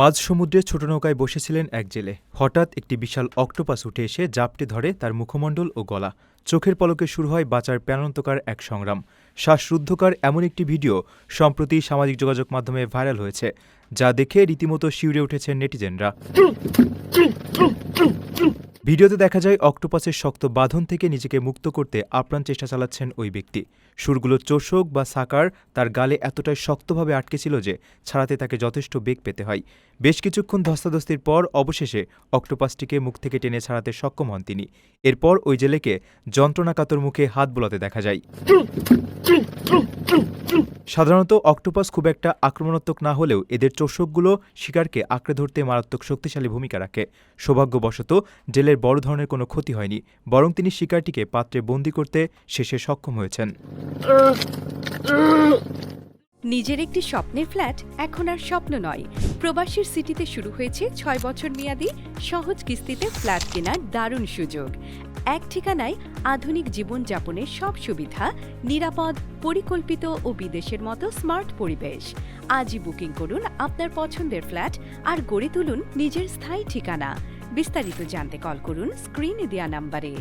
মাঝ সমুদ্রে ছোট নৌকায় বসেছিলেন এক জেলে। হঠাৎ একটি বিশাল অক্টোপাস উঠে এসে জাপটে ধরে তার মুখমণ্ডল ও গলা। চোখের পলকে শুরু হয় বাঁচার প্রাণান্তকার এক সংগ্রাম। শ্বাসরুদ্ধকর এমন একটি ভিডিও সম্প্রতি সামাজিক যোগাযোগ মাধ্যমে ভাইরাল হয়েছে, যা দেখে রীতিমতো শিউরে উঠেছেন নেটিজেনরা। ভিডিওতে দেখা যায় অক্টোপাসের শক্ত বাঁধন থেকে নিজেকে মুক্ত করতে আপ্রাণ চেষ্টা চালাচ্ছেন ওই ব্যক্তি। সুরগুলো চোষক বা সাকার তার গালে এতটাই শক্তভাবে আটকে ছিল যে ছাড়াতে তাকে যথেষ্ট বেগ পেতে হয়। বেশ কিছুক্ষণ ধস্তাধস্তির পর অবশেষে অক্টোপাসটিকে মুখ থেকে টেনে ছাড়াতে সক্ষম হন তিনি। এরপর ওই জেলেকে যন্ত্রণাকাতর মুখে হাত বোলাতে দেখা যায়। সাধারণত অক্টোপাস খুব একটা আক্রমণাত্মক না হলেও এদের চোষকগুলো শিকারকে আঁকড়ে ধরতে মারাত্মক শক্তিশালী ভূমিকা রাখে। সৌভাগ্যবশত জেলের বড় ধরনের কোনো ক্ষতি হয়নি, বরং তিনি শিকারটিকে পাত্রে বন্দী করতে শেষে সক্ষম হয়েছেন। নিজের একটি স্বপ্নের ফ্ল্যাট এখন আর স্বপ্ন নয়। প্রবাসীর সিটিতে শুরু হয়েছে ৬ বছর মেয়াদী সহজ কিস্তিতে ফ্ল্যাট কেনার দারুণ সুযোগ। এক ঠিকানায় আধুনিক জীবনযাপনের সব সুবিধা, নিরাপদ, পরিকল্পিত ও বিদেশের মতো স্মার্ট পরিবেশ। আজই বুকিং করুন আপনার পছন্দের ফ্ল্যাট আর গড়ে তুলুন নিজের স্থায়ী ঠিকানা। বিস্তারিত জানতে কল করুন স্ক্রিনে দেয়া নাম্বারে।